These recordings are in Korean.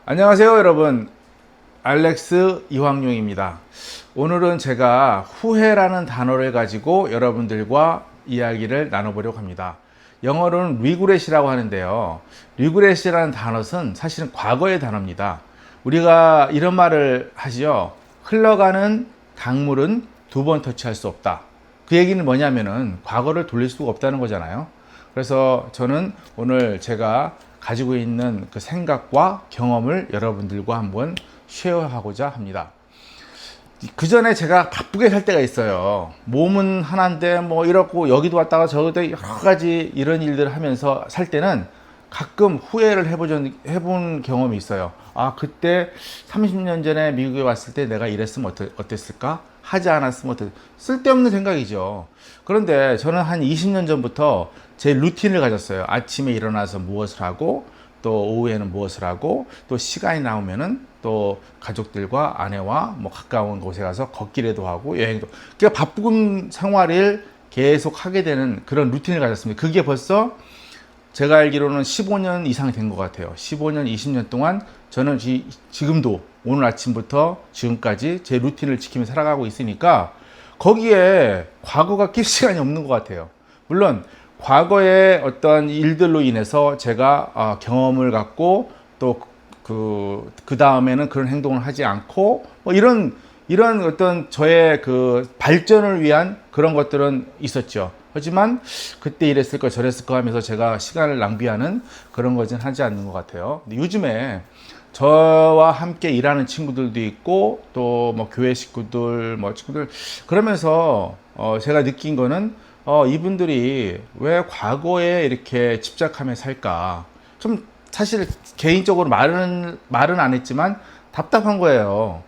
안녕하세요 여러분, 알렉스 이황용입니다. 오늘은 제가 후회라는 단어를 가지고 여러분들과 이야기를 나눠보려고 합니다. 영어로는 리그렛이라고 하는데요, 리그렛이라는 단어는 사실은 과거의 단어입니다. 우리가 이런 말을 하지요. 흘러가는 강물은 두 번 터치할 수 없다. 그 얘기는 뭐냐면은 과거를 돌릴 수가 없다는 거잖아요. 그래서 저는 오늘 제가 가지고 있는 그 생각과 경험을 여러분들과 한번 쉐어하고자 합니다. 그 전에 제가 바쁘게 살 때가 있어요. 몸은 하나인데 뭐 이렇고 여기도 왔다가 저기도 여러 가지 이런 일들을 하면서 살 때는 가끔 후회를 해본 경험이 있어요. 아, 그때 30년 전에 미국에 왔을 때 내가 이랬으면 어땠을까? 하지 않았으면 쓸데없는 생각이죠. 그런데 저는 한 20년 전부터 제 루틴을 가졌어요. 아침에 일어나서 무엇을 하고, 또 오후에는 무엇을 하고, 또 시간이 나오면은 또 가족들과 아내와 뭐 가까운 곳에 가서 걷기라도 하고 여행도. 그러니까 바쁜 생활을 계속 하게 되는 그런 루틴을 가졌습니다. 그게 벌써 제가 알기로는 15년 이상이 된 것 같아요. 15년, 20년 동안 저는 지금도 오늘 아침부터 지금까지 제 루틴을 지키며 살아가고 있으니까 거기에 과거가 낄 시간이 없는 것 같아요. 물론 과거의 어떤 일들로 인해서 제가 경험을 갖고 또 그 다음에는 그런 행동을 하지 않고 뭐 이런 어떤 저의 그 발전을 위한 그런 것들은 있었죠. 하지만 그때 이랬을 거 저랬을 거 하면서 제가 시간을 낭비하는 그런 것은 하지 않는 것 같아요. 근데 요즘에 저와 함께 일하는 친구들도 있고 또 뭐 교회 식구들 뭐 친구들 그러면서 제가 느낀 거는 이분들이 왜 과거에 이렇게 집착하며 살까? 좀 사실 개인적으로 말은 안 했지만 답답한 거예요.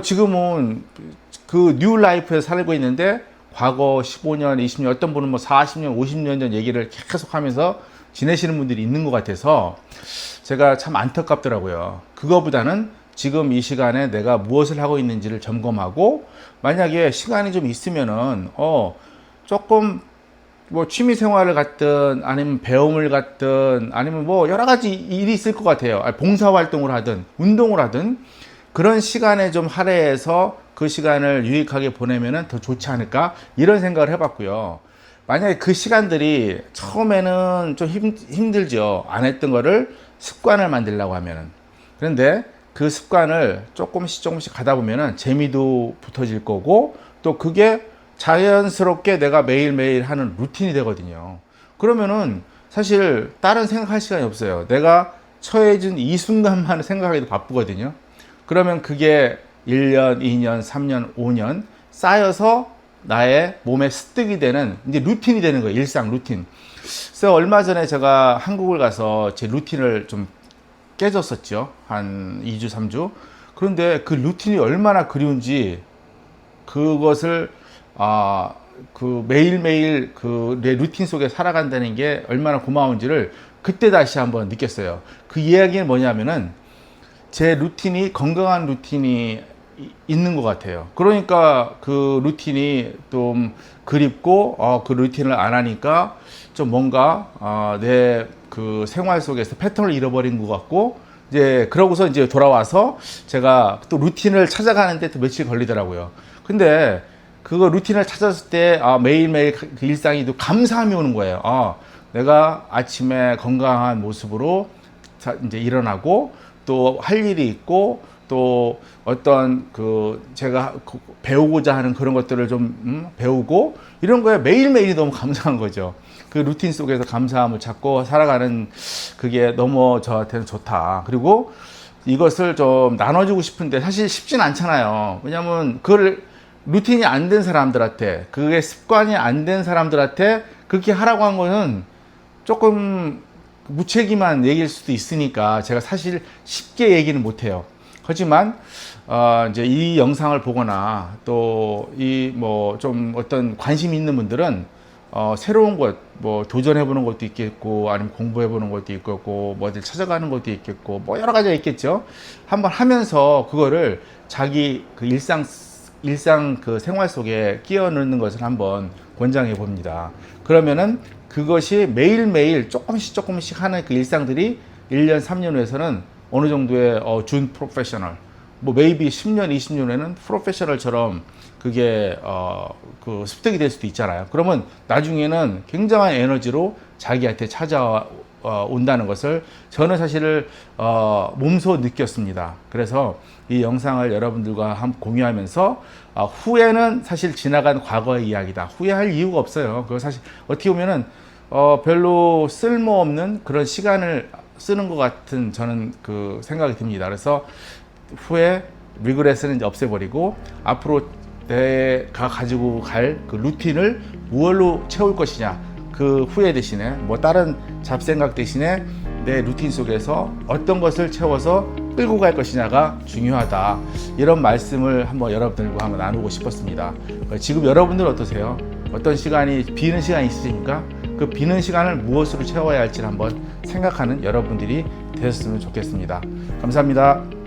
지금은 그 뉴 라이프에 살고 있는데 과거 15년, 20년, 어떤 분은 뭐 40년, 50년 전 얘기를 계속 하면서 지내시는 분들이 있는 것 같아서 제가 참 안타깝더라고요. 그거보다는 지금 이 시간에 내가 무엇을 하고 있는지를 점검하고, 만약에 시간이 좀 있으면은 조금 뭐 취미 생활을 갖든 아니면 배움을 갖든 아니면 뭐 여러 가지 일이 있을 것 같아요. 봉사 활동을 하든 운동을 하든 그런 시간에 좀 할애해서 그 시간을 유익하게 보내면은 더 좋지 않을까, 이런 생각을 해봤고요. 만약에 그 시간들이 처음에는 좀 힘들죠. 안 했던 거를 습관을 만들려고 하면은. 그런데 그 습관을 조금씩 가다 보면은 재미도 붙어질 거고, 또 그게 자연스럽게 내가 매일매일 하는 루틴이 되거든요. 그러면은 사실 다른 생각할 시간이 없어요. 내가 처해진 이 순간만 생각하기도 바쁘거든요. 그러면 그게 1년, 2년, 3년, 5년 쌓여서 나의 몸에 습득이 되는 이제 루틴이 되는 거예요. 일상 루틴. 그래서 얼마 전에 제가 한국을 가서 제 루틴을 좀 깨졌었죠. 한 2주, 3주. 그런데 그 루틴이 얼마나 그리운지, 그것을 그 매일매일 그 내 루틴 속에 살아간다는 게 얼마나 고마운지를 그때 다시 한번 느꼈어요. 그 이야기는 뭐냐면은 제 루틴이 건강한 루틴이 있는 것 같아요. 그러니까 그 루틴이 좀 그립고, 그 루틴을 안 하니까 좀 뭔가 내 그 생활 속에서 패턴을 잃어버린 것 같고, 이제 그러고서 이제 돌아와서 제가 또 루틴을 찾아가는데 또 며칠 걸리더라고요. 근데 그거 루틴을 찾았을 때 매일매일 그 일상이 또 감사함이 오는 거예요. 내가 아침에 건강한 모습으로 이제 일어나고, 또 할 일이 있고, 또 어떤 그 제가 배우고자 하는 그런 것들을 좀 배우고, 이런 거에 매일매일이 너무 감사한 거죠. 그 루틴 속에서 감사함을 찾고 살아가는 그게 너무 저한테는 좋다. 그리고 이것을 좀 나눠주고 싶은데 사실 쉽진 않잖아요. 왜냐면 그걸 루틴이 안 된 사람들한테, 그게 습관이 안 된 사람들한테 그렇게 하라고 한 거는 조금 무책임한 얘기일 수도 있으니까 제가 사실 쉽게 얘기는 못해요. 하지만 이제 이 영상을 보거나 또 이 뭐 좀 어떤 관심 있는 분들은 새로운 것 뭐 도전해 보는 것도 있겠고, 아니면 공부해 보는 것도 있겠고, 뭐 어딜 찾아가는 것도 있겠고, 뭐 여러 가지가 있겠죠. 한번 하면서 그거를 자기 그 일상 그 생활 속에 끼워 넣는 것을 한번 권장해 봅니다. 그러면은 그것이 매일매일 조금씩 하는 그 일상들이 1년, 3년 후에서는 어느 정도의 준 프로페셔널, 뭐 maybe 10년, 20년에는 프로페셔널처럼 그게 그 습득이 될 수도 있잖아요. 그러면 나중에는 굉장한 에너지로 자기한테 찾아온다는 것을 저는 사실 몸소 느꼈습니다. 그래서 이 영상을 여러분들과 함께 공유하면서 후회는 사실 지나간 과거의 이야기다. 후회할 이유가 없어요. 그거 사실 어떻게 보면은 별로 쓸모없는 그런 시간을 쓰는 것 같은 저는 그 생각이 듭니다. 그래서 후회, 리그레스는 이제 없애버리고 앞으로 내가 가지고 갈 그 루틴을 무엇로 채울 것이냐, 그 후회 대신에 뭐 다른 잡생각 대신에 내 루틴 속에서 어떤 것을 채워서 끌고 갈 것이냐가 중요하다. 이런 말씀을 한번 여러분들과 한번 나누고 싶었습니다. 지금 여러분들은 어떠세요? 어떤 시간이 비는 시간이 있으십니까? 그 비는 시간을 무엇으로 채워야 할지 한번 생각하는 여러분들이 되셨으면 좋겠습니다. 감사합니다.